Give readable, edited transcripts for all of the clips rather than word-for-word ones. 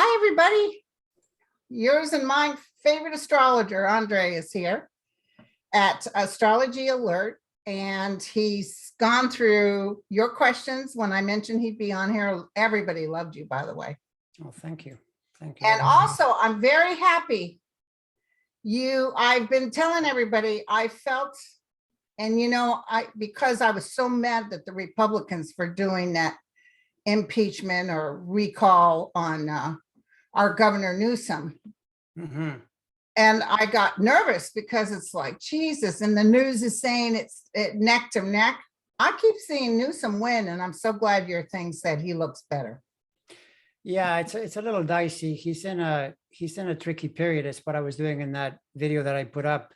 Hi, everybody. Yours and my favorite astrologer, Andre, is here at Astrology Alert, and he's gone through your questions. When I mentioned he'd be on here, everybody loved you, by the way. Oh, thank you. Thank you. And also, I'm very happy. I've been telling everybody I felt, and because I was so mad that the Republicans for doing that impeachment or recall on our Governor Newsom. Mm-hmm. And I got nervous because it's like, Jesus, and the news is saying it's neck to neck. I keep seeing Newsom win, and I'm so glad your thing said he looks better. Yeah, it's a little dicey. He's in a tricky period. It's what I was doing in that video that I put up.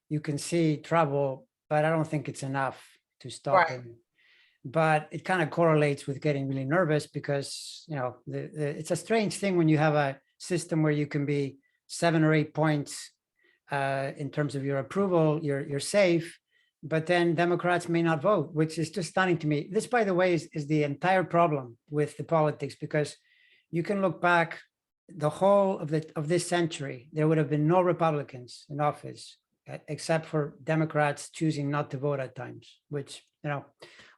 You can see trouble, but I don't think it's enough to stop him. But it kind of correlates with getting really nervous because, it's a strange thing when you have a system where you can be 7 or 8 points in terms of your approval, you're safe, but then Democrats may not vote, which is just stunning to me. This, by the way, is the entire problem with the politics, because you can look back the whole of this century, there would have been no Republicans in office except for Democrats choosing not to vote at times, which,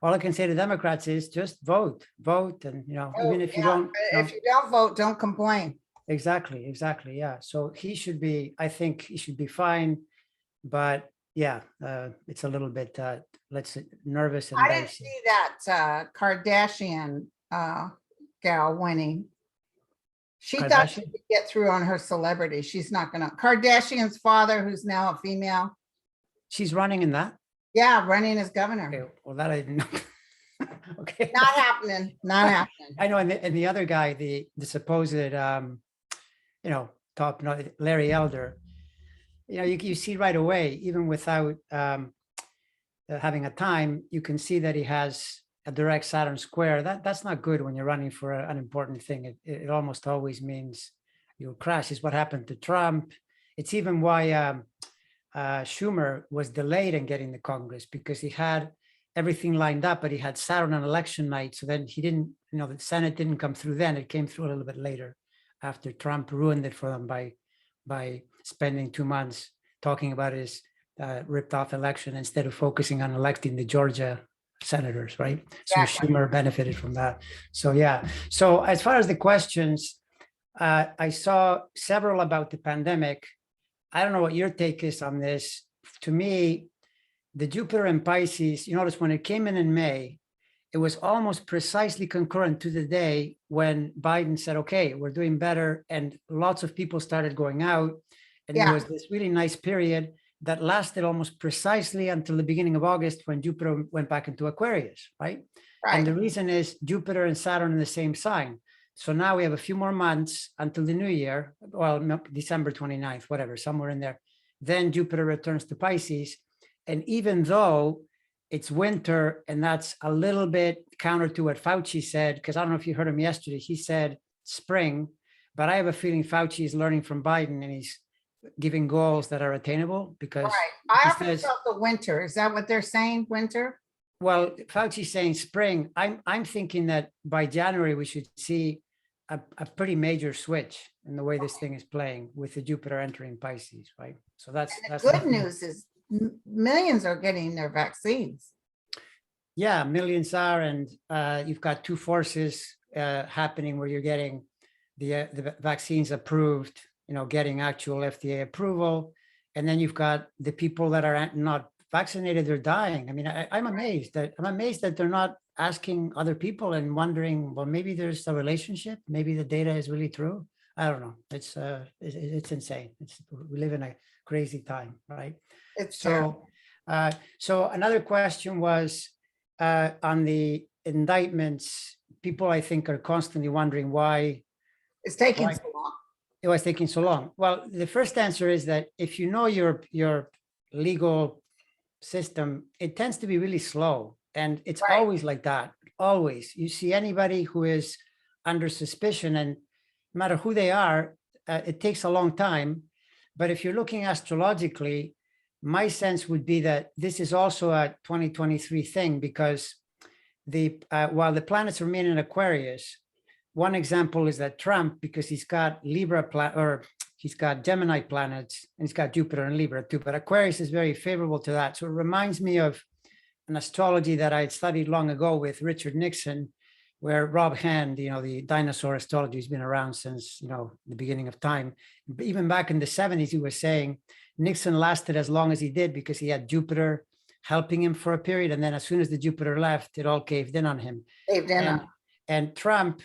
all I can say to Democrats is just vote, and, even if you don't. If you don't vote, don't complain. Exactly. Yeah. So I think he should be fine. But yeah, it's a little bit, nervous. And I didn't see that Kardashian gal winning. She thought she could get through on her celebrity. She's not gonna. Kardashian's father, who's now a female. She's running in that? Yeah, running as governor. Okay, well, that I didn't know. Okay. Not happening. I know, and the other guy, the supposed, top, Larry Elder, you see right away, even without having a time, you can see that he has a direct Saturn square. That's not good when you're running for an important thing. It almost always means you'll crash. Is what happened to Trump. It's even why Schumer was delayed in getting the Congress, because he had everything lined up, but he had Saturn on election night. So then he didn't, the Senate didn't come through then. It came through a little bit later after Trump ruined it for them by spending 2 months talking about his ripped off election instead of focusing on electing the Georgia senators, right? So Schumer benefited from that. So yeah. So as far as the questions, I saw several about the pandemic. I don't know what your take is on this. To me, the Jupiter in Pisces, you notice when it came in May, it was almost precisely concurrent to the day when Biden said, okay, we're doing better. And lots of people started going out. And there was this really nice period that lasted almost precisely until the beginning of August, when Jupiter went back into Aquarius, right? And the reason is Jupiter and Saturn in the same sign. So now we have a few more months until the new year, well, December 29th, whatever, somewhere in there. Then Jupiter returns to Pisces. And even though it's winter, and that's a little bit counter to what Fauci said, because I don't know if you heard him yesterday, he said spring, but I have a feeling Fauci is learning from Biden and he's giving goals that are attainable, because I often felt the winter. Is that what they're saying? Winter? Well, Fauci's saying spring. I'm thinking that by January we should see a pretty major switch in the way this thing is playing with the Jupiter entering Pisces, right? So that's good news is millions are getting their vaccines. Yeah, millions are, and you've got two forces happening where you're getting the vaccines approved, getting actual FDA approval, and then you've got the people that are not vaccinated, they're dying. I mean, I'm amazed that they're not asking other people and wondering, well, maybe there's a relationship, maybe the data is really true. I don't know. It's insane. We live in a crazy time, right? It's so. So another question was on the indictments. People, I think, are constantly wondering why it's taking so long. It was taking so long. Well, the first answer is that if you know your legal system, it tends to be really slow, and it's always like that. Always, you see anybody who is under suspicion, and no matter who they are, it takes a long time. But if you're looking astrologically, my sense would be that this is also a 2023 thing, because while the planets remain in Aquarius, one example is that Trump, because he's got he's got Gemini planets and he's got Jupiter and Libra too, but Aquarius is very favorable to that. So it reminds me of an astrology that I had studied long ago with Richard Nixon, where Rob Hand, the dinosaur astrology has been around since, the beginning of time. Even back in the 70s, he was saying Nixon lasted as long as he did because he had Jupiter helping him for a period. And then as soon as the Jupiter left, it all caved in on him. And Trump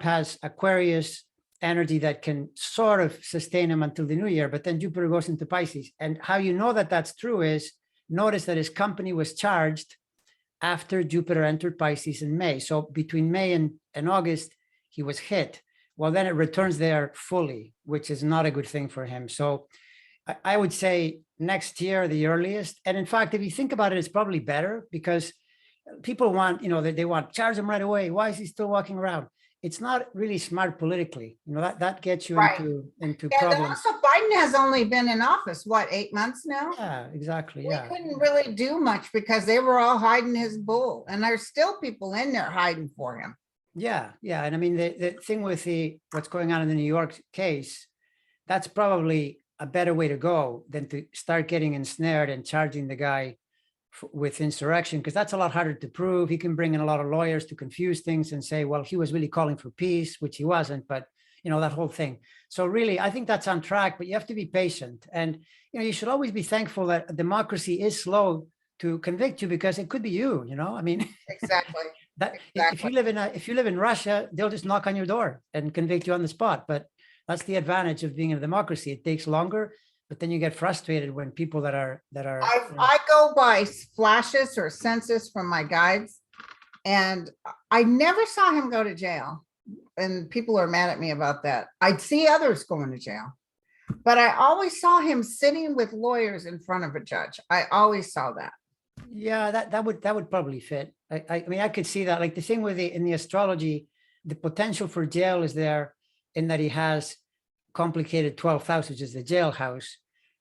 has Aquarius energy that can sort of sustain him until the new year, but then Jupiter goes into Pisces. And how you know that that's true is notice that his company was charged after Jupiter entered Pisces in May. So between May and August, he was hit. Well, then it returns there fully, which is not a good thing for him. So I would say next year, the earliest. And in fact, if you think about it, it's probably better because people want, they want charge him right away. Why is he still walking around? It's not really smart politically. That gets you into problems. Also, Biden has only been in office, 8 months now? Yeah, exactly. We couldn't really do much because they were all hiding his bull, and there's still people in there hiding for him. Yeah. And I mean, the thing with what's going on in the New York case, that's probably a better way to go than to start getting ensnared and charging the guy with insurrection, because that's a lot harder to prove. He can bring in a lot of lawyers to confuse things and say, well, he was really calling for peace, which he wasn't, but that whole thing. So really, I think that's on track, but you have to be patient. And, you should always be thankful that democracy is slow to convict you because it could be you, I mean, exactly. If you live in Russia, they'll just knock on your door and convict you on the spot. But that's the advantage of being in a democracy. It takes longer, but then you get frustrated when people that are. I go by flashes or senses from my guides, and I never saw him go to jail. And people are mad at me about that. I'd see others going to jail, but I always saw him sitting with lawyers in front of a judge. I always saw that. Yeah, that would probably fit. I mean, I could see that. Like the thing with in the astrology, the potential for jail is there in that he has complicated 12th house, which is the jailhouse,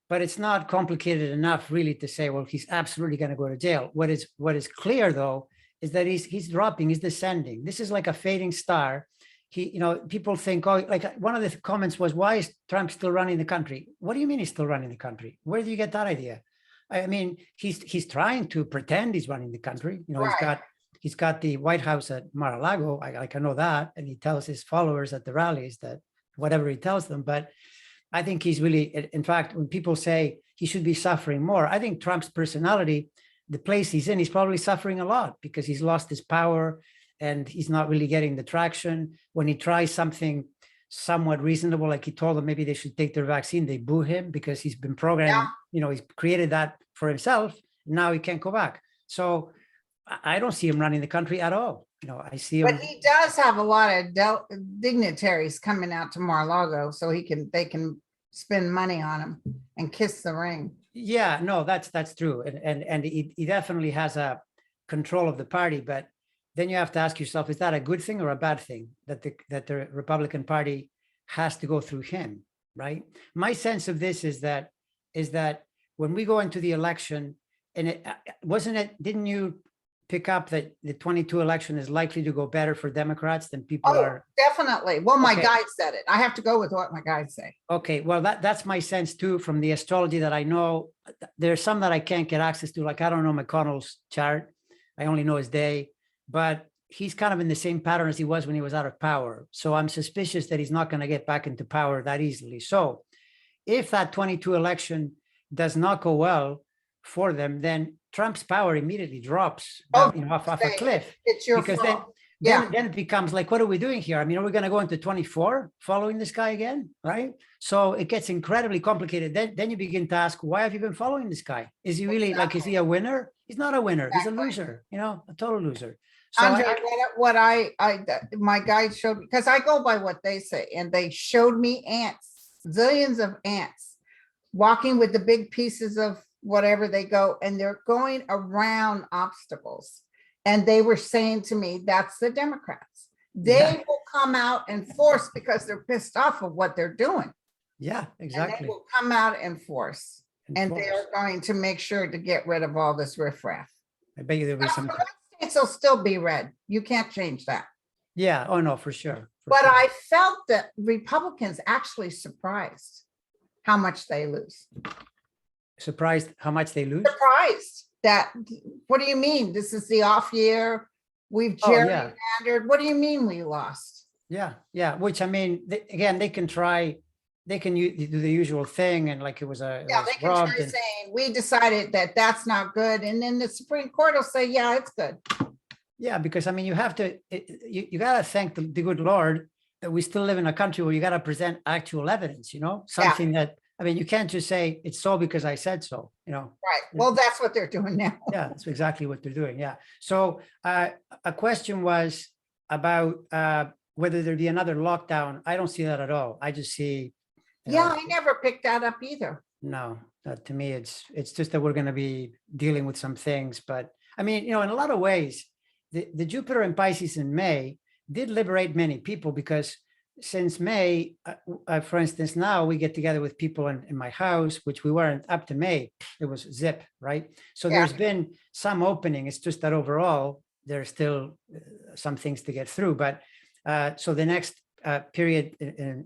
but it's not complicated enough really to say, well, he's absolutely going to go to jail. What is clear though is that he's dropping, he's descending. This is like a fading star. People think, like one of the comments was, why is Trump still running the country? What do you mean he's still running the country? Where do you get that idea? I mean, he's trying to pretend he's running the country. He's got the White House at Mar-a-Lago. I know that, and he tells his followers at the rallies that whatever he tells them. But I think he's really, in fact, when people say he should be suffering more, I think Trump's personality, the place he's in, he's probably suffering a lot because he's lost his power and he's not really getting the traction. When he tries something somewhat reasonable, like he told them maybe they should take their vaccine, they boo him because he's been programmed, he's created that for himself. Now he can't go back. So I don't see him running the country at all. I see him. But he does have a lot of dignitaries coming out to Mar-a-Lago, so they can spend money on him and kiss the ring. Yeah, no, that's true. And he definitely has a control of the party, but then you have to ask yourself, is that a good thing or a bad thing that the Republican Party has to go through him, right? My sense of this is that when we go into the election, and didn't you pick up that the 22 election is likely to go better for Democrats than people are? Definitely. Well, my guide said it. I have to go with what my guide say. Okay. Well, that's my sense too, from the astrology that I know. There's some that I can't get access to. Like, I don't know McConnell's chart. I only know his day, but he's kind of in the same pattern as he was when he was out of power. So I'm suspicious that he's not going to get back into power that easily. So if that 22 election does not go well for them, then Trump's power immediately drops off a cliff. It's your because fault. then it becomes like, what are we doing here? I mean, are we going to go into 24 following this guy again? Right. So it gets incredibly complicated. Then you begin to ask, why have you been following this guy? Is he really is he a winner? He's not a winner. He's a loser, a total loser. So Andre, my guide showed me, because I go by what they say, and they showed me ants, zillions of ants walking with the big pieces of whatever they go, and they're going around obstacles. And they were saying to me, that's the Democrats. They will come out and force because they're pissed off of what they're doing. Yeah, exactly. And they will come out and force. And they are going to make sure to get rid of all this riffraff. I bet you there'll be some. States will still be red. You can't change that. Yeah. Oh, no, for sure. For But sure. I felt that Republicans actually surprised how much they lose. Surprised how much they lose? Surprised that, what do you mean? This is the off year. We've Oh, yeah. gerrymandered. What do you mean we lost? Yeah. Yeah. Which I mean, again, they can try, they can do the usual thing. And like it was Yeah, they can robbed. try And saying, we decided that that's not good. And then the Supreme Court will say, yeah, it's good. yeah, because I mean, you have to, you got to thank the good Lord that we still live in a country where you got to present actual evidence, something that, I mean, you can't just say it's so because I said so, Right. Well, that's what they're doing now. Yeah, that's exactly what they're doing. Yeah. So a question was about whether there'd be another lockdown. I don't see that at all. I just see, Yeah, I never picked that up either. no, to me, it's just that we're going to be dealing with some things. But I mean, in a lot of ways, the Jupiter in Pisces in May did liberate many people, because since May, for instance, now we get together with people in my house, which we weren't up to May. It was zip, right? So Yeah. there's been some opening. It's just that overall, there's still some things to get through. But so the next period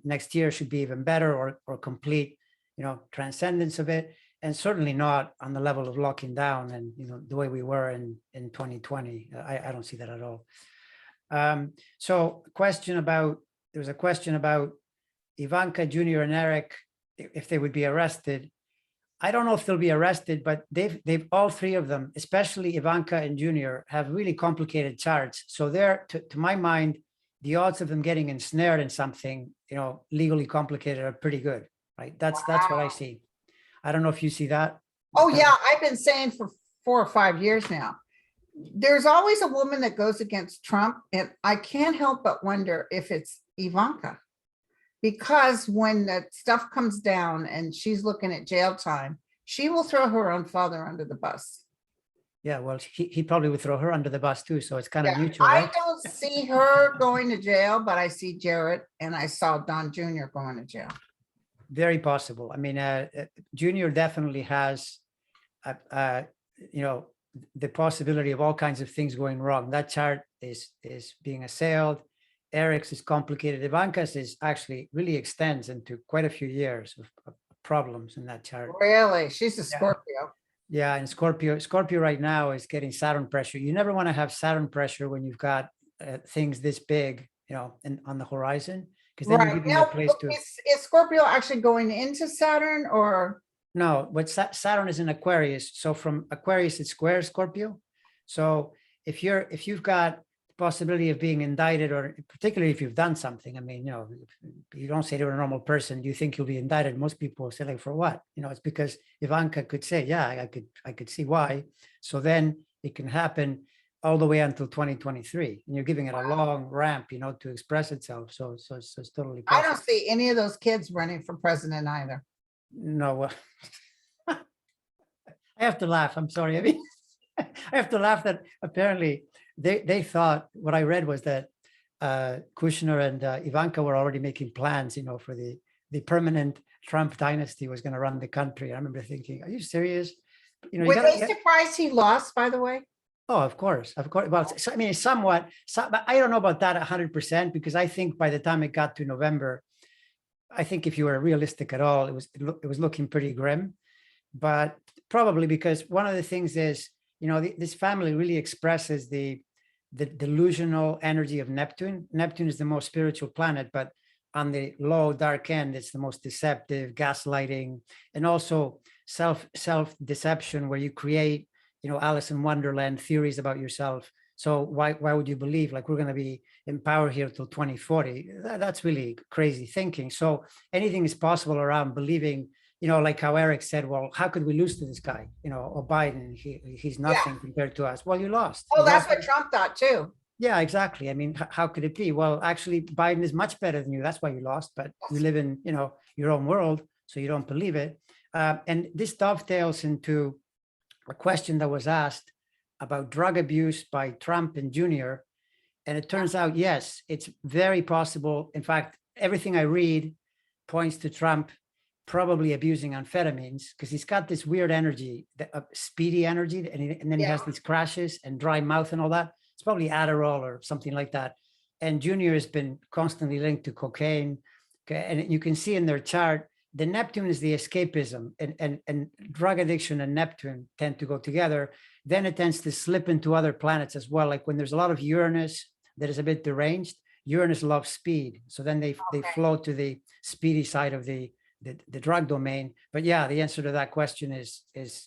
next year should be even better, or complete, transcendence of it. And certainly not on the level of locking down and, the way we were in 2020. I don't see that at all. So there was a question about Ivanka Jr. and Eric, if they would be arrested. I don't know if they'll be arrested, but they've all three of them, especially Ivanka and Jr., have really complicated charts. So they're, to my mind, the odds of them getting ensnared in something, legally complicated are pretty good, right? That's what I see. I don't know if you see that. Oh, yeah. I've been saying for 4 or 5 years now, there's always a woman that goes against Trump. And I can't help but wonder if it's Ivanka, because when the stuff comes down and she's looking at jail time, she will throw her own father under the bus. Yeah, well, he probably would throw her under the bus too. So it's kind of mutual, I right? don't see her going to jail, but I see Jared and I saw Don Jr. going to jail. Very possible. I mean, Junior definitely has, the possibility of all kinds of things going wrong. That chart is being assailed. Eric's is complicated. Ivanka's is actually really extends into quite a few years of problems in that chart. Really? She's a Scorpio. Yeah, and Scorpio right now is getting Saturn pressure. You never want to have Saturn pressure when you've got things this big, on the horizon, because then you're giving a place to. Is Scorpio actually going into Saturn, or? No, but Saturn is in Aquarius. So from Aquarius, it squares Scorpio. So if you've got the possibility of being indicted, or particularly if you've done something, I mean, you don't say to a normal person, do you think you'll be indicted? Most people say, like, for what? It's because Ivanka could say, yeah, I could see why. So then it can happen all the way until 2023. And you're giving it a long ramp, to express itself. So it's totally possible. I don't see any of those kids running for president either. No, well, I have to laugh. I'm sorry. I mean, I have to laugh that apparently they thought, what I read was that Kushner and Ivanka were already making plans, for the permanent Trump dynasty was going to run the country. I remember thinking, are you serious? Were they surprised he lost, by the way? Oh, of course. Well, I mean, somewhat, but I don't know about that 100%, because I think by the time it got to November, I think if you were realistic at all, it was looking pretty grim. But probably because one of the things is, this family really expresses the delusional energy of Neptune. Neptune is the most spiritual planet, but on the low dark end, it's the most deceptive, gaslighting, and also self-deception, where you create, Alice in Wonderland theories about yourself. So why would you believe, like, we're going to be in power here till 2040? That's really crazy thinking. So anything is possible around believing, like how Eric said, well, how could we lose to this guy, or Biden? He's nothing compared to us. Well, you lost. Oh, that's what Trump thought too. Yeah, exactly. I mean, how could it be? Well, actually, Biden is much better than you. That's why you lost. But you live in, your own world, so you don't believe it. And this dovetails into a question that was asked about drug abuse by Trump and Junior. And it turns out, yes, it's very possible. In fact, everything I read points to Trump probably abusing amphetamines, because he's got this weird energy, speedy energy, and then he has these crashes and dry mouth and all that. It's probably Adderall or something like that. and Junior has been constantly linked to cocaine. Okay, and you can see in their chart, the Neptune is the escapism, and drug addiction and Neptune tend to go together. Then it tends to slip into other planets as well. Like when there's a lot of Uranus that is a bit deranged, Uranus loves speed. So then they flow to the speedy side of the drug domain. But yeah, the answer to that question is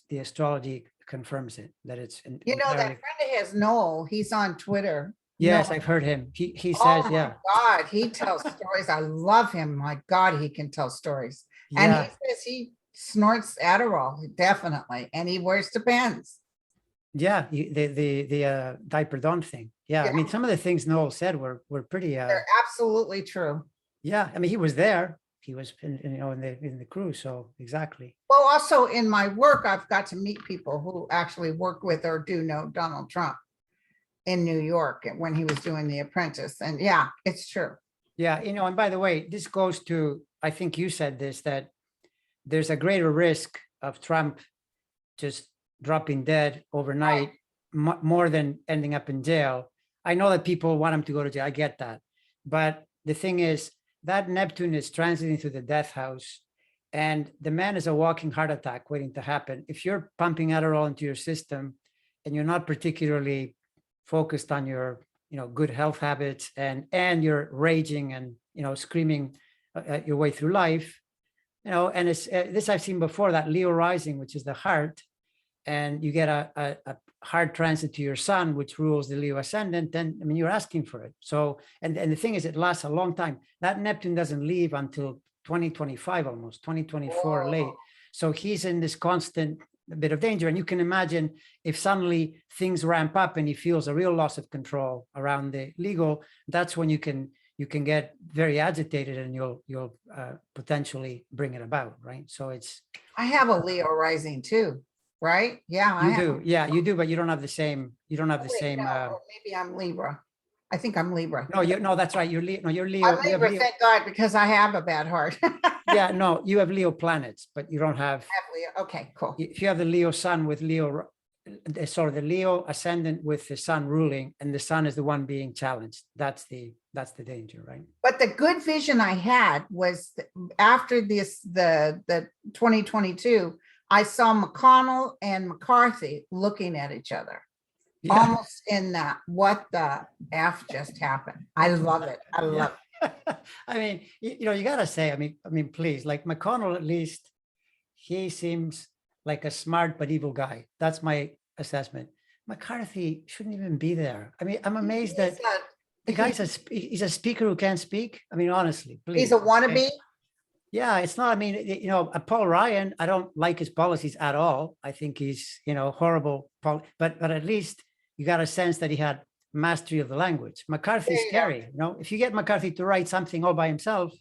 the astrology confirms it, that it's You know, that entirely. friend of his, Noel, he's on Twitter. Yes, Noel. I've heard him. He Oh says, my yeah, God, he tells stories. I love him. My God, he can tell stories. And he yeah, says he snorts Adderall, definitely, and he wears Depends. yeah. The diaper don thing. Yeah, I Yeah, mean, some of the things Noel said were pretty. they're absolutely true. Yeah, I mean, he was there. He was in the crew. So exactly. Well, also in my work, I've got to meet people who actually work with or do know Donald Trump in New York when he was doing The Apprentice. And yeah, it's true. Yeah, and by the way, this goes to, I think you said this, that there's a greater risk of Trump just dropping dead overnight, more than ending up in jail. I know that people want him to go to jail. I get that. But the thing is that Neptune is transiting through the death house, and the man is a walking heart attack waiting to happen. If you're pumping Adderall into your system and you're not particularly focused on your good health habits, and you're raging and screaming your way through life, and it's this I've seen before, that Leo rising, which is the heart, and you get a hard transit to your sun, which rules the Leo ascendant, then I mean you're asking for it. So and the thing is, it lasts a long time. That Neptune doesn't leave until 2025, almost 2024 Whoa. late. So he's in this constant bit of danger. And you can imagine if suddenly things ramp up and he feels a real loss of control around the legal, that's when you can get very agitated, and you'll potentially bring it about, right? So it's. I have a Leo rising too, right? Yeah, I You have. do, yeah, you do, but you don't have the same. Wait, no, maybe I'm Libra. I think I'm Libra. No, that's right. You're Leo. No, you're Leo. I'm You have Libra, Leo. thank God, because I have a bad heart. Yeah, no, you have Leo planets, but you don't have. Leo. Okay, cool. If you have the Leo sun with Leo, sorry, the Leo ascendant with the sun ruling, and the sun is the one being challenged. That's the danger, right? But the good vision I had was after this, the 2022, I saw McConnell and McCarthy looking at each other. Yeah. Almost in that, what the F just happened. I love it. I love it. I mean, you gotta say, I mean, please, like McConnell, at least he seems like a smart but evil guy. That's my assessment. McCarthy shouldn't even be there. I mean, I'm amazed that the guy's he's a speaker who can't speak. I mean, honestly, please. He's a wannabe. Okay. Yeah, it's not. I mean, Paul Ryan, I don't like his policies at all. I think he's, horrible. But at least you got a sense that he had mastery of the language. McCarthy's scary. If you get McCarthy to write something all by himself,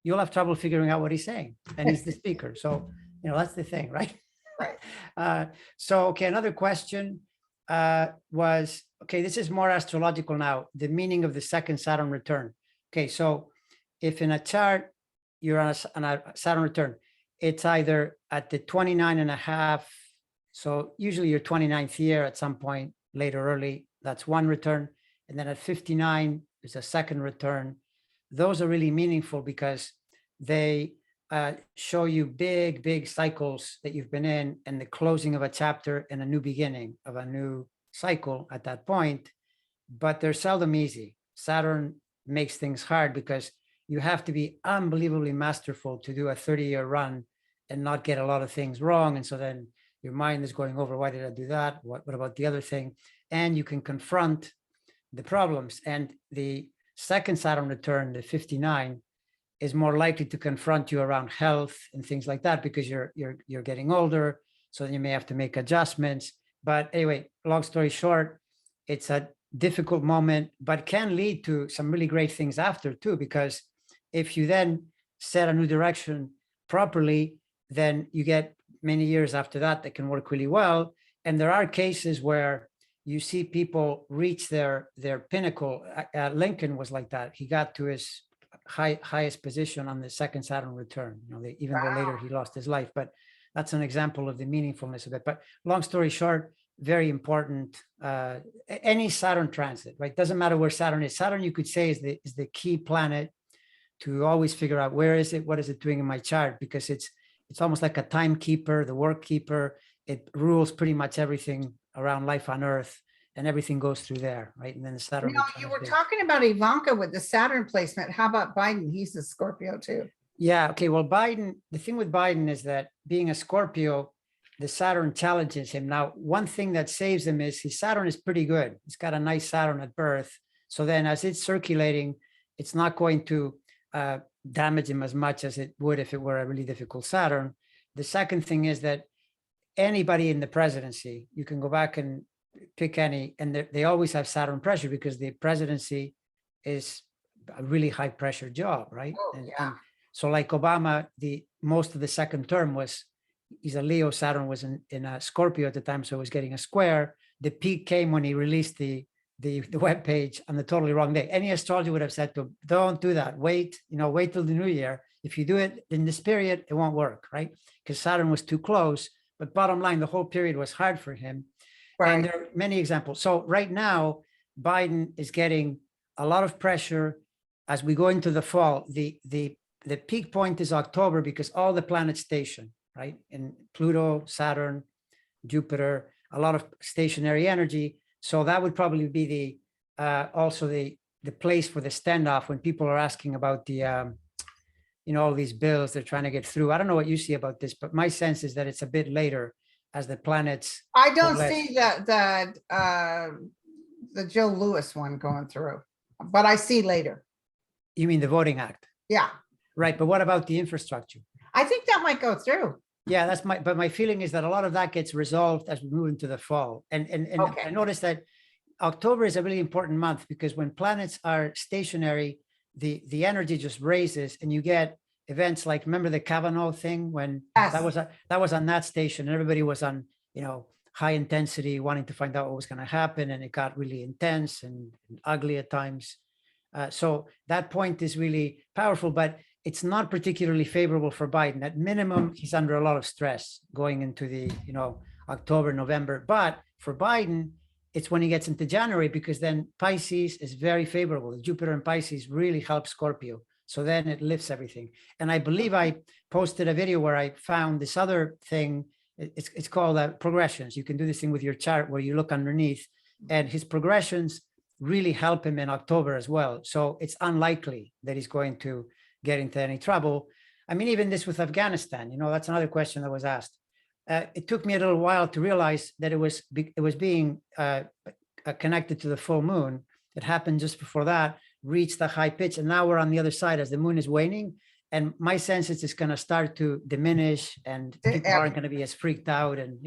you'll have trouble figuring out what he's saying. And he's the speaker. So, that's the thing, right? Right. So, okay, another question was, okay, this is more astrological now, the meaning of the second Saturn return. Okay, so if in a chart, you're on a Saturn return, it's either at the 29 and a half. So usually your 29th year at some point, late or early, that's one return. And then at 59, there's a second return. Those are really meaningful because they show you big cycles that you've been in, and the closing of a chapter and a new beginning of a new cycle at that point. But they're seldom easy. Saturn makes things hard because you have to be unbelievably masterful to do a 30-year run and not get a lot of things wrong. And so then your mind is going over, why did I do that? What about the other thing? And you can confront the problems. And the second Saturn return, the 59, is more likely to confront you around health and things like that, because you're getting older. So then you may have to make adjustments. But anyway, long story short, it's a difficult moment, but can lead to some really great things after too, because if you then set a new direction properly, then you get many years after that can work really well. And there are cases where you see people reach their pinnacle. Lincoln was like that. He got to his highest position on the second Saturn return, even though later he lost his life. But that's an example of the meaningfulness of it. But long story short, very important. Any Saturn transit, right? Doesn't matter where Saturn is. Saturn, you could say, is the key planet to always figure out where is it, what is it doing in my chart, because it's almost like a timekeeper, the work keeper. It rules pretty much everything around life on Earth, and everything goes through there, right? And then the Saturn. No, you were talking about Ivanka with the Saturn placement. How about Biden? He's a Scorpio too. Yeah. Okay. Well, Biden, the thing with Biden is that being a Scorpio, the Saturn challenges him. Now, one thing that saves him is his Saturn is pretty good. He's got a nice Saturn at birth. So then as it's circulating, it's not going to damage him as much as it would if it were a really difficult Saturn. The second thing is that anybody in the presidency, you can go back and pick any, and they always have Saturn pressure because the presidency is a really high pressure job, right? Oh, And so like Obama, most of the second term he's a Leo, Saturn was in a Scorpio at the time, so it was getting a square. The peak came when he released the web page on the totally wrong day. Any astrologer would have said to him, don't do that. Wait till the new year. If you do it in this period, it won't work, right? Because Saturn was too close. But bottom line, the whole period was hard for him. Right. And there are many examples. So right now, Biden is getting a lot of pressure as we go into the fall. The peak point is October because all the planets station, right? And Pluto, Saturn, Jupiter, a lot of stationary energy. So that would probably be also the place for the standoff when people are asking about the all these bills they're trying to get through. I don't know what you see about this, but my sense is that it's a bit later as the planets. I don't see the Joe Lewis one going through, but I see later. You mean the Voting Act? Yeah. Right. But what about the infrastructure? I think that might go through. Yeah, but my feeling is that a lot of that gets resolved as we move into the fall. And Okay. I noticed that October is a really important month because when planets are stationary, the energy just raises and you get events like, remember the Kavanaugh thing when that was on that station and everybody was on, high intensity, wanting to find out what was going to happen. And it got really intense and ugly at times. So that point is really powerful, but it's not particularly favorable for Biden. At minimum, he's under a lot of stress going into the, October, November. But for Biden, it's when he gets into January, because then Pisces is very favorable. The Jupiter in Pisces really helps Scorpio. So then it lifts everything. And I believe I posted a video where I found this other thing. It's called progressions. You can do this thing with your chart where you look underneath, and his progressions really help him in October as well. So it's unlikely that he's going to get into any trouble. I mean, even this with Afghanistan, that's another question that was asked. It took me a little while to realize that it was being connected to the full moon. It happened just before that, reached a high pitch, and now we're on the other side as the moon is waning. And my sense is it's going to start to diminish, and people aren't going to be as freaked out. And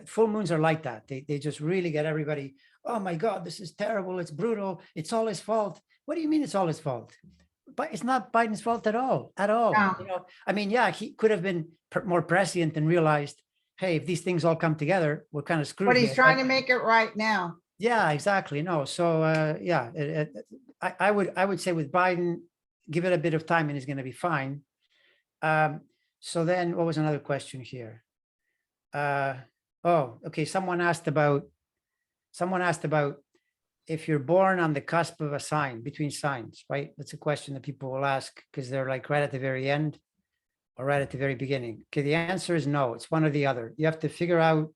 full moons are like that. They just really get everybody. Oh my God, this is terrible. It's brutal. It's all his fault. What do you mean it's all his fault? But it's not Biden's fault at all. No. I mean, yeah, he could have been more prescient and realized, hey, if these things all come together, we're kind of screwed. But he's trying to make it right now. Yeah, exactly. No, so I would say with Biden, give it a bit of time and he's going to be fine. So then, what was another question here? Okay. Someone asked about if you're born on the cusp of a sign, between signs, right? That's a question that people will ask because they're like right at the very end or right at the very beginning. Okay, the answer is no, it's one or the other. You have to figure out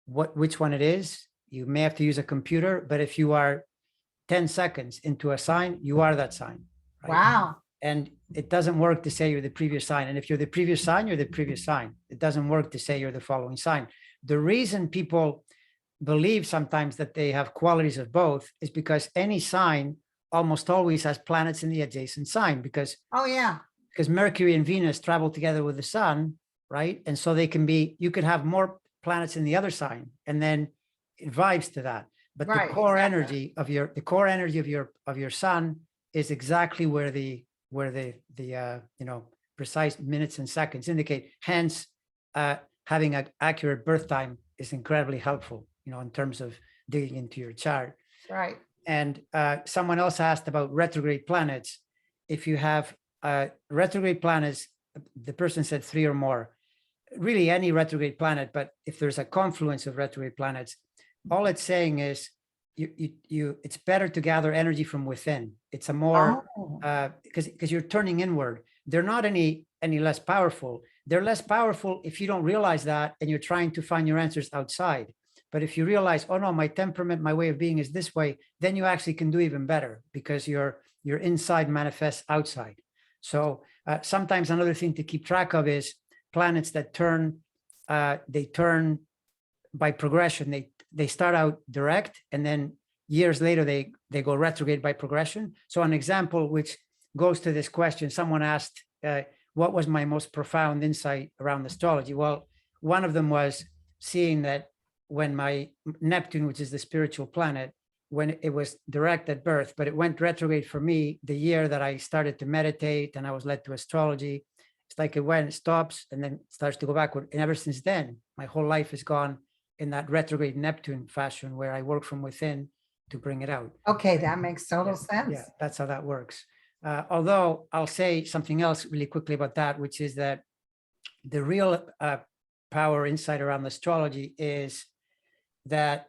which one it is. You may have to use a computer, but if you are 10 seconds into a sign, you are that sign. Right? Wow. And it doesn't work to say you're the previous sign. And if you're the previous sign, you're the previous sign. It doesn't work to say you're the following sign. The reason people believe sometimes that they have qualities of both is because any sign almost always has planets in the adjacent sign because Mercury and Venus travel together with the sun, right? And so you could have more planets in the other sign, and then it vibes to that. But the core energy of your sun is exactly where the precise minutes and seconds indicate. Hence, having an accurate birth time is incredibly helpful, in terms of digging into your chart. Right. And someone else asked about retrograde planets. If you have retrograde planets, the person said 3 or more. really any retrograde planet, but if there's a confluence of retrograde planets, all it's saying is it's better to gather energy from within. It's a more, because you're turning inward. They're not any less powerful. They're less powerful if you don't realize that and you're trying to find your answers outside. But if you realize, oh no, my temperament, my way of being is this way, then you actually can do even better because your inside manifests outside. So sometimes another thing to keep track of is planets that turn, they turn by progression. They start out direct and then years later they go retrograde by progression. So an example which goes to this question, someone asked, what was my most profound insight around astrology? Well, one of them was seeing that when my Neptune, which is the spiritual planet, when it was direct at birth, but it went retrograde for me the year that I started to meditate and I was led to astrology. It's like it stops and then starts to go backward. And ever since then, my whole life has gone in that retrograde Neptune fashion where I work from within to bring it out. Okay, that makes total sense. Yeah, that's how that works. Although I'll say something else really quickly about that, which is that the real power insight around astrology is that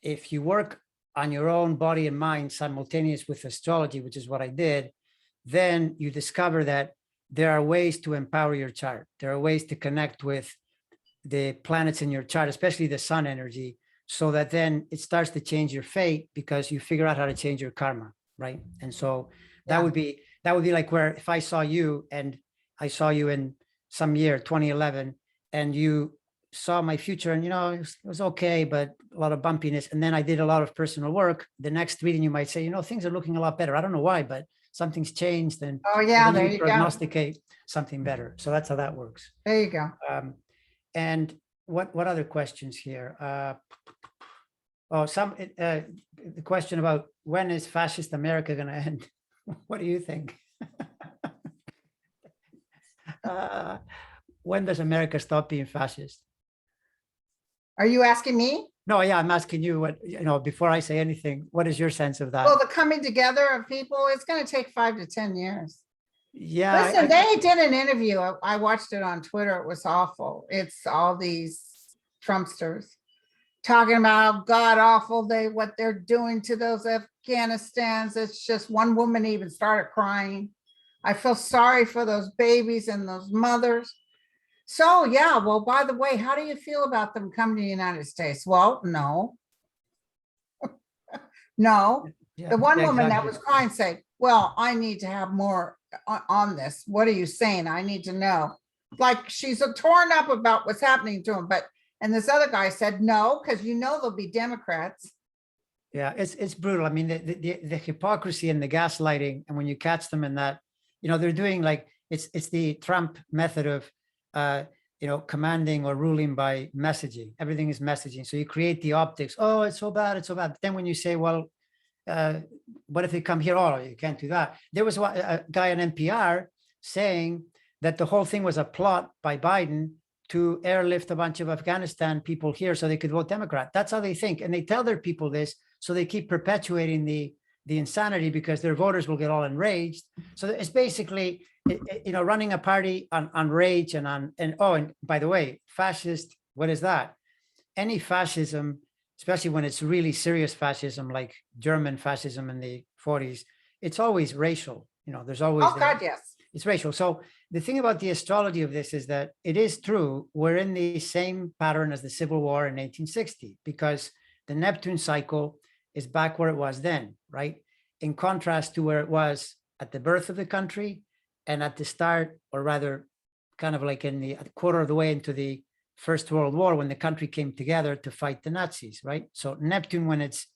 if you work on your own body and mind simultaneous with astrology, which is what I did, then you discover that there are ways to empower your chart. There are ways to connect with the planets in your chart, especially the sun energy, so that then it starts to change your fate because you figure out how to change your karma, right? And so that would be like where if I saw you and I saw you in some year, 2011, and you saw my future and, it was okay, but a lot of bumpiness. And then I did a lot of personal work. The next reading, you might say, things are looking a lot better. I don't know why, but something's changed. And there you prognosticate something better. So that's how that works. There you go. And what other questions here? The question about when is fascist America going to end? What do you think? When does America stop being fascist? Are you asking me? No, yeah, I'm asking you what, before I say anything, what is your sense of that? Well, the coming together of people, it's going to take 5 to 10 years. Yeah. Listen, they did an interview. I watched it on Twitter. It was awful. It's all these Trumpsters talking about how god awful what they're doing to those Afghanistans. It's just one woman even started crying. I feel sorry for those babies and those mothers. So yeah, well, by the way, how do you feel about them coming to the United States? Well, no. No. The one woman that was crying said, well, I need to have more on this. What are you saying? I need to know. Like she's torn up about what's happening to him. And this other guy said, no, because they'll be Democrats. Yeah, it's brutal. I mean, the hypocrisy and the gaslighting, and when you catch them in that, they're doing like, it's the Trump method of, commanding or ruling by messaging. Everything is messaging. So you create the optics. Oh, it's so bad. It's so bad. But then when you say, well, what if they come here? Oh, you can't do that. There was a guy on NPR saying that the whole thing was a plot by Biden to airlift a bunch of Afghanistan people here so they could vote Democrat. That's how they think. And they tell their people this, so they keep perpetuating the insanity because their voters will get all enraged. So it's basically, running a party on rage and by the way, fascist, what is that? Any fascism, especially when it's really serious fascism, like German fascism in the 40s, it's always racial. There's always, yes. It's racial. So the thing about the astrology of this is that it is true. We're in the same pattern as the Civil War in 1860, because the Neptune cycle is back where it was then, right? In contrast to where it was at the birth of the country and at the start, or rather kind of like in the quarter of the way into the First World War, when the country came together to fight the Nazis, right? So Neptune, when it's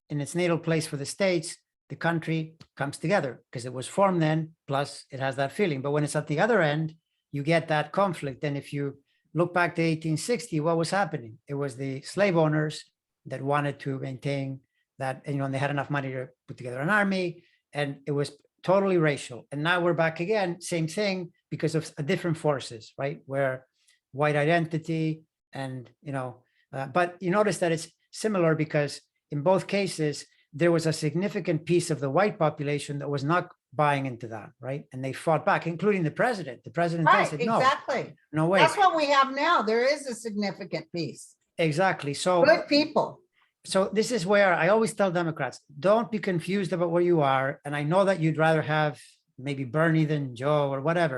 in its natal place for the States, the country comes together because it was formed then, plus it has that feeling. But when it's at the other end, you get that conflict. And if you look back to 1860, what was happening? It was the slave owners that wanted to maintain that, and they had enough money to put together an army, and it was totally racial. And now we're back again, same thing, because of different forces, right? Where white identity and, but you notice that it's similar because in both cases, there was a significant piece of the white population that was not buying into that, right? And they fought back, including the president. The president then Right, said, no, exactly. no way. That's what we have now. There is a significant piece. Exactly. So, Good people. so this is where I always tell Democrats, don't be confused about where you are. And I know that you'd rather have maybe Bernie than Joe or whatever.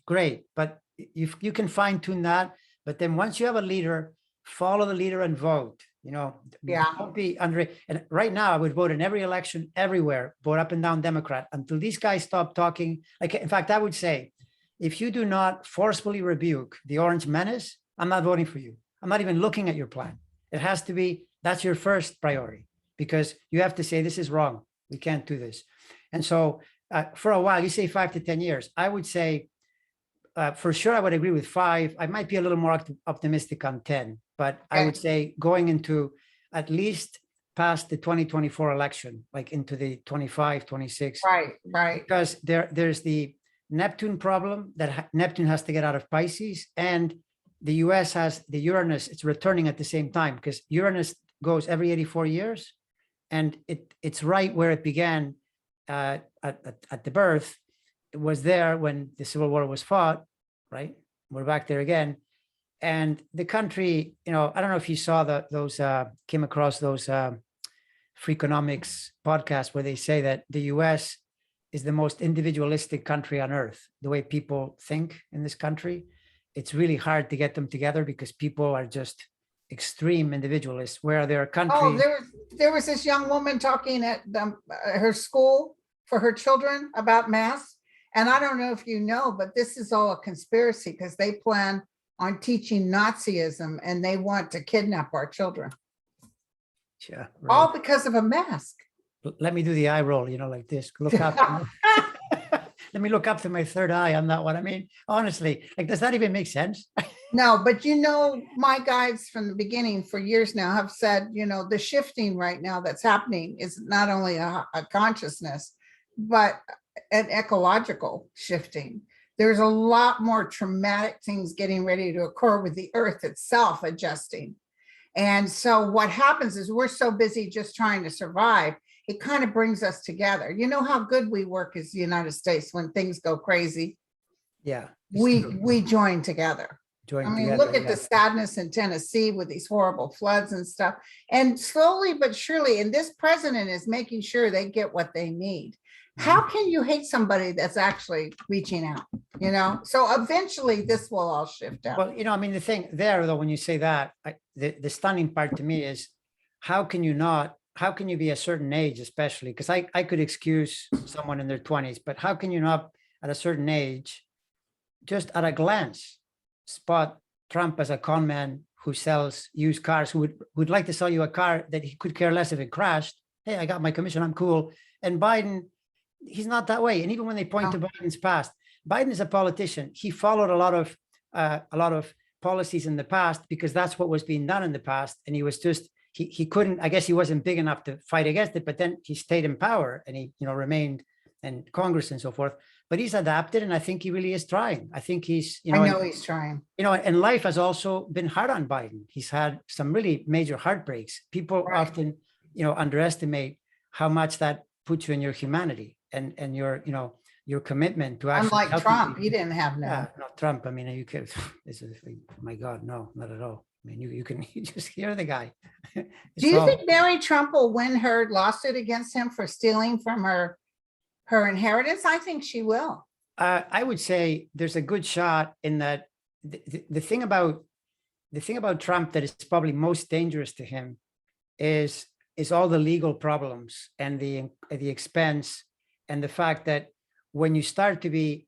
Great. But you can fine tune that. But then once you have a leader, follow the leader and vote. You know, Yeah. don't be under. And right now, I would vote in every election, everywhere, vote up and down Democrat until these guys stop talking. Like, in fact, I would say, if you do not forcefully rebuke the Orange Menace, I'm not voting for you. I'm not even looking at your plan. It has to be, that's your first priority, because you have to say, this is wrong. We can't do this. And so for a while, you say 5 to 10 years. I would say, for sure, I would agree with 5. I might be a little more optimistic on 10, but I would say going into at least past the 2024 election, like into the 25, 26. Right, right. Because there's the Neptune problem that Neptune has to get out of Pisces, and the US has the Uranus, it's returning at the same time, because Uranus goes every 84 years, and it's right where it began at the birth. It was there when the Civil War was fought, right? We're back there again. And the country, you know, I don't know if you saw came across those Freakonomics podcasts where they say that the US is the most individualistic country on earth. The way people think in this country, it's really hard to get them together because people are just extreme individualists, where there are countries. Oh, there was this young woman talking at her school for her children about masks. And I don't know if you know, but this is all a conspiracy because they plan on teaching Nazism and they want to kidnap our children. Yeah, right. All because of a mask. Let me do the eye roll, you know, like this. Look up. Let me look up to my third eye on that one. I mean, honestly, like, does that even make sense? No, but you know, my guides from the beginning for years now have said, you know, the shifting right now that's happening is not only a consciousness, but an ecological shifting. There's a lot more traumatic things getting ready to occur with the earth itself adjusting. And so what happens is we're so busy just trying to survive, it kind of brings us together. You know how good we work as the United States when things go crazy? Yeah. We join together. I mean, look at the sadness in Tennessee with these horrible floods and stuff. And slowly but surely, and this president is making sure they get what they need. How can you hate somebody that's actually reaching out, you know? So eventually this will all shift out. Well, you know, I mean, the thing there, though, when you say that, the stunning part to me is how can you be a certain age, especially, because I could excuse someone in their 20s, but how can you not at a certain age, just at a glance, spot Trump as a con man who sells used cars, who would like to sell you a car that he could care less if it crashed. Hey, I got my commission, I'm cool. And Biden, he's not that way. And even when they point to Biden's past, Biden is a politician. He followed a lot of policies in the past because that's what was being done in the past. And he was just, he couldn't, I guess he wasn't big enough to fight against it, but then he stayed in power and he, you know, remained in Congress and so forth. But he's adapted, and I think he really is trying. I think he's, you know, I know he's trying. You know, and life has also been hard on Biden. He's had some really major heartbreaks. People often, you know, underestimate how much that puts you in your humanity and your, you know, your commitment to actually. Unlike Trump, he didn't have no. Yeah, not Trump. I mean, you could. This is, my God, no, not at all. I mean, you can you just hear the guy. Do you think Mary Trump will win her lawsuit against him for stealing from her inheritance? I think she will. I would say there's a good shot in that. The thing about Trump that is probably most dangerous to him is all the legal problems and the expense and the fact that when you start to be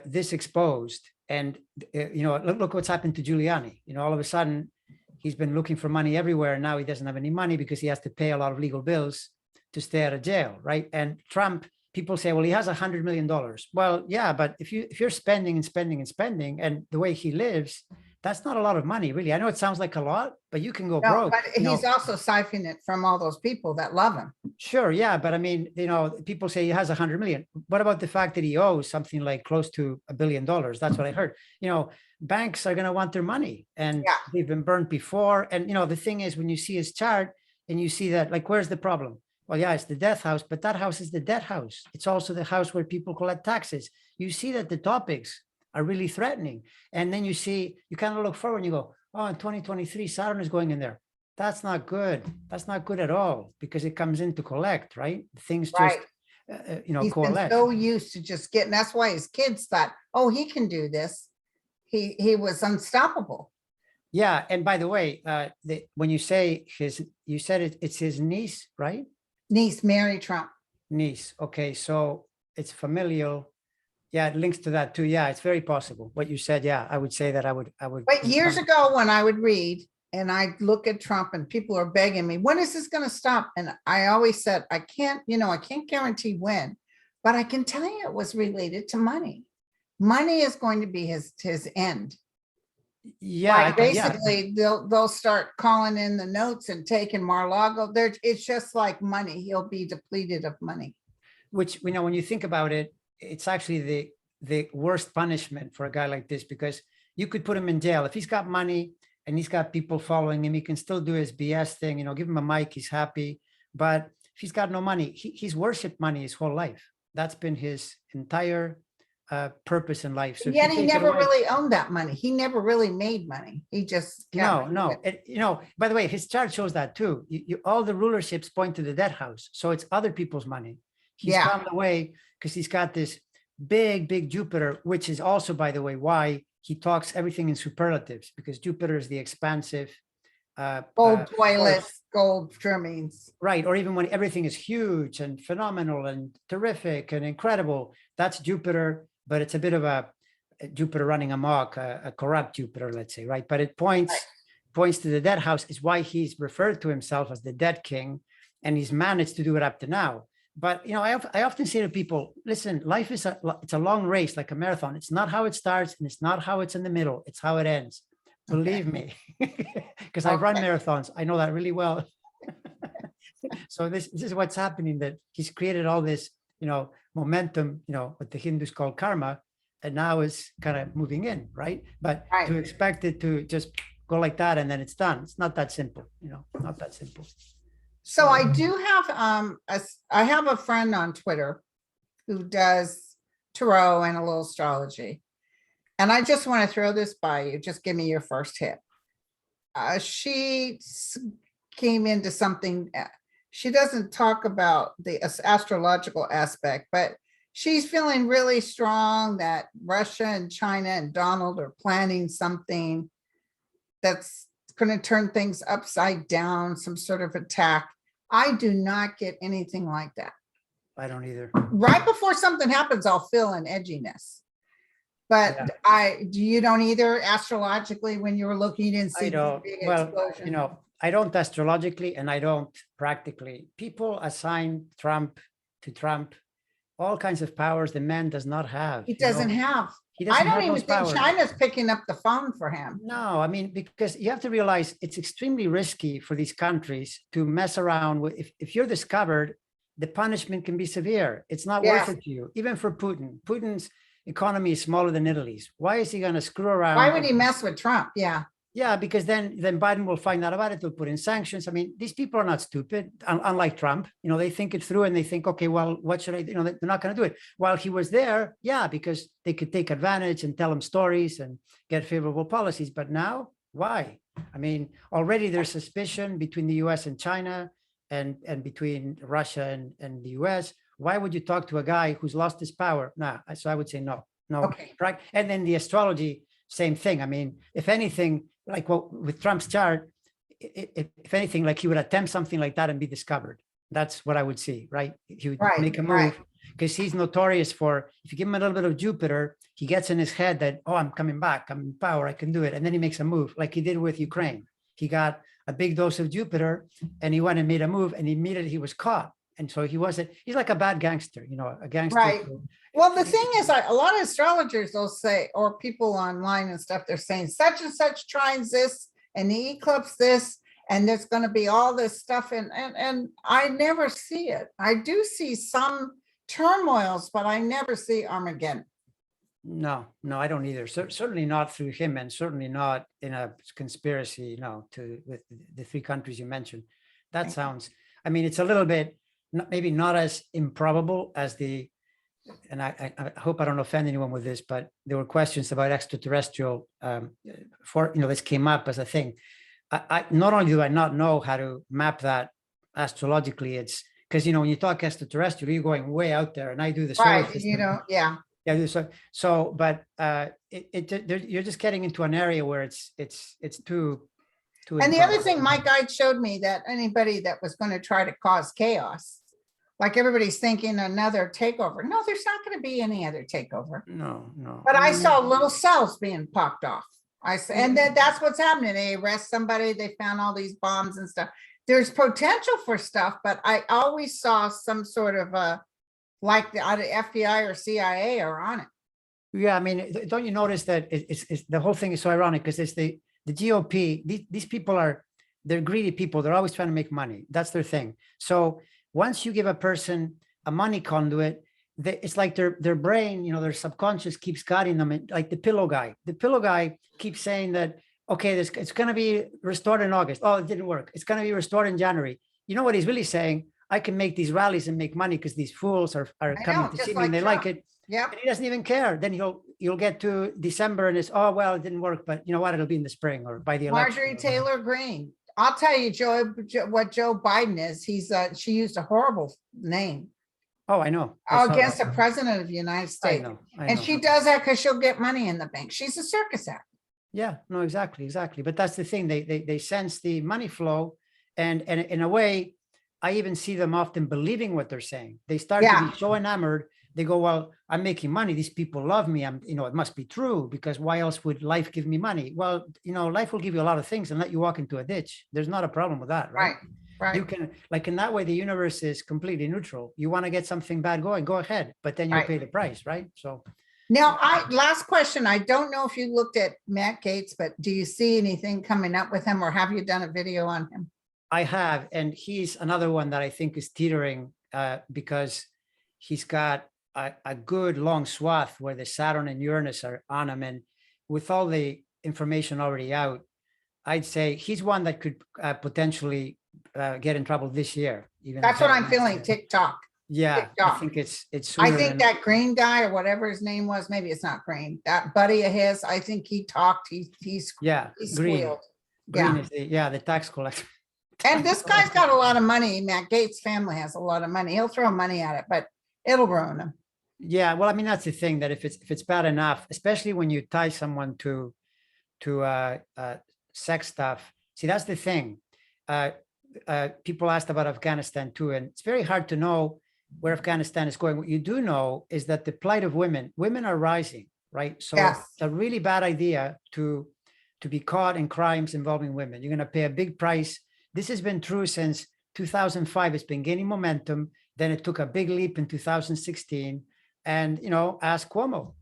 this exposed, and you know, look what's happened to Giuliani. You know, all of a sudden he's been looking for money everywhere, and now he doesn't have any money because he has to pay a lot of legal bills to stay out of jail, right? And Trump, people say, well, he has $100 million. Well, yeah, but if you're spending and spending and spending, and the way he lives, that's not a lot of money, really. I know it sounds like a lot, but you can go broke. But he's also siphoning it from all those people that love him. Sure, yeah, but I mean, you know, people say he has 100 million. What about the fact that he owes something like close to $1 billion? That's what I heard. You know, banks are going to want their money, and they've been burned before. And you know, the thing is, when you see his chart and you see that, like, where's the problem? Well, yeah, it's the death house, but that house is the debt house. It's also the house where people collect taxes. You see that the topics are really threatening. And then you see, you kind of look forward and you go, oh, in 2023, Saturn is going in there. That's not good. That's not good at all, because it comes in to collect, right? Things just, Right. He's been coalesce. so used to just getting, that's why his kids thought, oh, he can do this. He was unstoppable. Yeah. And by the way, when you say you said it's his niece, right? Niece, Mary Trump. Niece. Okay. So it's familial. Yeah, it links to that too. Yeah, it's very possible. What you said, yeah, I would say that I would. But years ago, when I would read and I'd look at Trump and people are begging me, when is this going to stop? And I always said, I can't guarantee when, but I can tell you it was related to money. Money is going to be his end. Yeah, Like basically they'll start calling in the notes and taking Mar-a-Lago. It's just like money. He'll be depleted of money. Which, when you think about it, it's actually the worst punishment for a guy like this, because you could put him in jail. If he's got money and he's got people following him, he can still do his BS thing, give him a mic, he's happy. But if he's got no money, he's worshiped money his whole life. That's been his entire purpose in life. So yet he never really owned that money. He never really made money. He just no. By the way, his chart shows that too. All the rulerships point to the debt house, so it's other people's money. He's found a way, because he's got this big Jupiter, which is also, by the way, why he talks everything in superlatives, because Jupiter is the expansive gold toilets, gold trimmings. Right. Or even when everything is huge and phenomenal and terrific and incredible, that's Jupiter, but it's a bit of a Jupiter running amok, a corrupt Jupiter, let's say, right? But it points to the debt house, is why he's referred to himself as the debt king, and he's managed to do it up to now. But, I often say to people, listen, life is it's a long race, like a marathon. It's not how it starts, and it's not how it's in the middle. It's how it ends. Believe me, because I've run marathons. I know that really well. So this is what's happening, that he's created all this, momentum, what the Hindus call karma, and now is kind of moving in, right? But to expect it to just go like that and then it's done, it's not that simple, not that simple. So I do have, I have a friend on Twitter who does tarot and a little astrology. And I just want to throw this by you. Just give me your first hit. She came into something. She doesn't talk about the astrological aspect, but she's feeling really strong that Russia and China and Donald are planning something that's going to turn things upside down, some sort of attack. I do not get anything like that. I don't either. Right before something happens, I'll feel an edginess. But you don't either astrologically when you were looking, you didn't see I don't. Well, I don't astrologically and I don't practically. People assign Trump to Trump all kinds of powers the man does not have. He doesn't have. I don't even think China's picking up the phone for him. No, I mean, because you have to realize it's extremely risky for these countries to mess around with. If you're discovered, the punishment can be severe. It's not worth it to you, even for Putin. Putin's economy is smaller than Italy's. Why is he going to screw around? Why would he mess with Trump? Yeah. Yeah, because then Biden will find out about it. They'll put in sanctions. I mean, these people are not stupid, unlike Trump. They think it through and they think, okay, well, what should I do? They're not going to do it. While he was there, because they could take advantage and tell him stories and get favorable policies. But now, why? I mean, already there's suspicion between the US and China and between Russia and the US. Why would you talk to a guy who's lost his power? Nah, so I would say no. Okay. Right. And then the astrology, same thing. I mean, if anything, like with Trump's chart, if anything, like he would attempt something like that and be discovered. That's what I would see, right? He would make a move because he's notorious for, if you give him a little bit of Jupiter, he gets in his head that, oh, I'm coming back, I'm in power, I can do it. And then he makes a move like he did with Ukraine. He got a big dose of Jupiter and he went and made a move and immediately he was caught. And so he's like a bad gangster, a gangster. Right. Well, the thing is, a lot of astrologers, they'll say, or people online and stuff, they're saying such and such trines this and the eclipse this, and there's going to be all this stuff. And I never see it. I do see some turmoils, but I never see Armageddon. No, I don't either. Certainly not through him, and certainly not in a conspiracy, with the three countries you mentioned. That sounds, I mean, it's a little bit, maybe not as improbable as the, and I hope I don't offend anyone with this, but there were questions about extraterrestrial, this came up as a thing. I not only do I not know how to map that astrologically, it's because, when you talk extraterrestrial, you're going way out there, and I do the solar Right, system. yeah. Yeah, but you're just getting into an area where it's too And the other improbable. thing, my guide showed me that anybody that was going to try to cause chaos, like everybody's thinking another takeover. No, there's not going to be any other takeover. No. But I saw little cells being popped off. And that's what's happening. They arrest somebody, they found all these bombs and stuff. There's potential for stuff, but I always saw some sort of like the FBI or CIA are on it. Yeah, I mean, don't you notice that it's the whole thing is so ironic, because it's the GOP. These people they're greedy people. They're always trying to make money. That's their thing. So once you give a person a money conduit, it's like their brain, their subconscious keeps guiding them. Like the pillow guy. The pillow guy keeps saying that, okay, it's going to be restored in August. Oh, it didn't work. It's going to be restored in January. You know what he's really saying? I can make these rallies and make money because these fools are coming to see me and they like it. Yeah. And he doesn't even care. Then you'll get to December and it's, oh, well, it didn't work, but you know what? It'll be in the spring or by the election. Marjorie Taylor Greene. I'll tell you, what Joe Biden is. She used a horrible name. Oh, I know. Against the president of the United States. I know. And she does that because she'll get money in the bank. She's a circus act. Yeah, no, exactly. But that's the thing. They sense the money flow. And in a way, I even see them often believing what they're saying. They start to be so enamored. They go, well, I'm making money. These people love me. It must be true, because why else would life give me money? Well, life will give you a lot of things and let you walk into a ditch. There's not a problem with that, right? Right. You can, like, in that way, the universe is completely neutral. You want to get something bad going, go ahead, but then you'll pay the price, right? So now, last question. I don't know if you looked at Matt Gaetz, but do you see anything coming up with him, or have you done a video on him? I have, and he's another one that I think is teetering because he's got a good long swath where the Saturn and Uranus are on him. And with all the information already out, I'd say he's one that could potentially get in trouble this year. That's what I'm feeling. TikTok. Yeah, TikTok. I think it's. I think that Green guy or whatever his name was, maybe it's not Green. That buddy of his, I think he talked. He's Green. Green is the tax collector. And this guy's got a lot of money. Matt Gaetz' family has a lot of money. He'll throw money at it, but it'll ruin him. Yeah, well, I mean, that's the thing, that if it's bad enough, especially when you tie someone to sex stuff. See, that's the thing. People asked about Afghanistan too, and it's very hard to know where Afghanistan is going. What you do know is that the plight of women are rising, right? So it's a really bad idea to be caught in crimes involving women. You're going to pay a big price. This has been true since 2005. It's been gaining momentum. Then it took a big leap in 2016. And, ask Cuomo.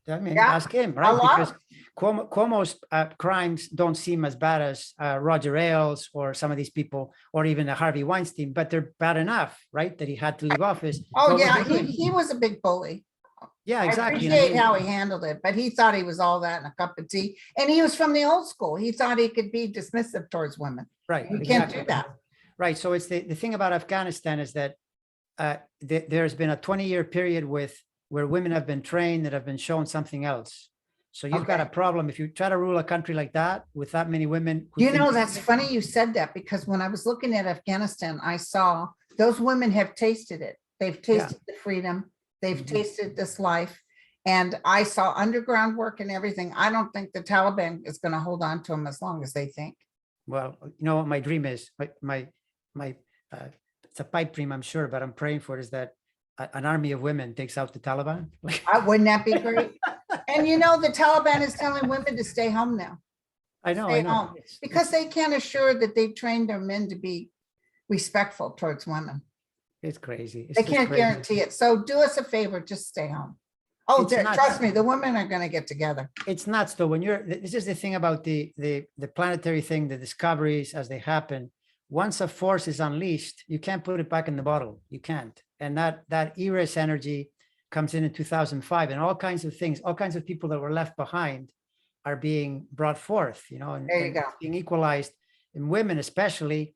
I mean, ask him, right? Because Cuomo's crimes don't seem as bad as Roger Ailes or some of these people, or even Harvey Weinstein, but they're bad enough, right? That he had to leave office. Oh, yeah, he was a big bully. Yeah, exactly. I appreciate how he handled it, but he thought he was all that in a cup of tea. And he was from the old school. He thought he could be dismissive towards women. Right. You can't do that. Right. So it's the thing about Afghanistan is that there's been a 20-year period where women have been trained, that have been shown something else. So you've got a problem if you try to rule a country like that with that many women. That's funny you said that, because when I was looking at Afghanistan, I saw those women have tasted it. They've tasted the freedom. They've tasted this life. And I saw underground work and everything. I don't think the Taliban is going to hold on to them as long as they think. Well, what my dream is, my it's a pipe dream, I'm sure, but I'm praying for it, is that an army of women takes out the Taliban. Wouldn't that be great? And the Taliban is telling women to stay home now. I know. Home, because they can't assure that they've trained their men to be respectful towards women. It's crazy. They can't guarantee it. So do us a favor, just stay home. Oh, trust me, the women are going to get together. It's nuts though. This is the thing about the planetary thing, the discoveries as they happen. Once a force is unleashed, you can't put it back in the bottle. You can't. And that Eris energy comes in 2005, and all kinds of things, all kinds of people that were left behind are being brought forth, and there you go. Being equalized, in women especially.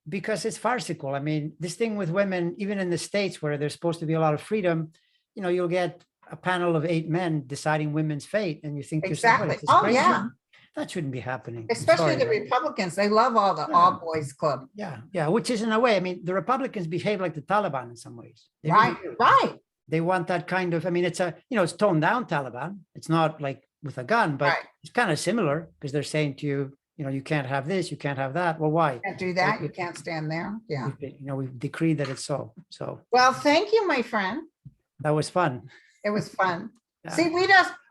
because it's farcical. I mean, this thing with women, even in the States where there's supposed to be a lot of freedom, you'll get a panel of 8 men deciding women's fate. And you think to yourself, what, Exactly. is this Oh, crazy? yeah. That shouldn't be happening. I'm Especially sorry, the but- Republicans. They love all the Yeah. all boys club. Yeah, which is in a way, I mean, the Republicans behave like the Taliban in some ways. They really Right, do. right, They want that kind of, I mean, it's it's toned down Taliban. It's not like with a gun, but right. it's kind of similar because they're saying to you, you can't have this, you can't have that. Well, why? Can't do that. You can't stand there. Yeah. We've decreed that it's so. So Well, thank you, my friend. that was fun. It was fun. Yeah. See,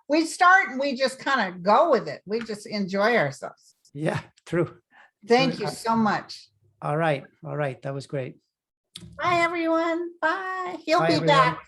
we start and we just kind of go with it. We just enjoy ourselves. Yeah, true. Thank you so much. All right. That was great. Bye, everyone. Bye. He'll Bye, be everyone. back.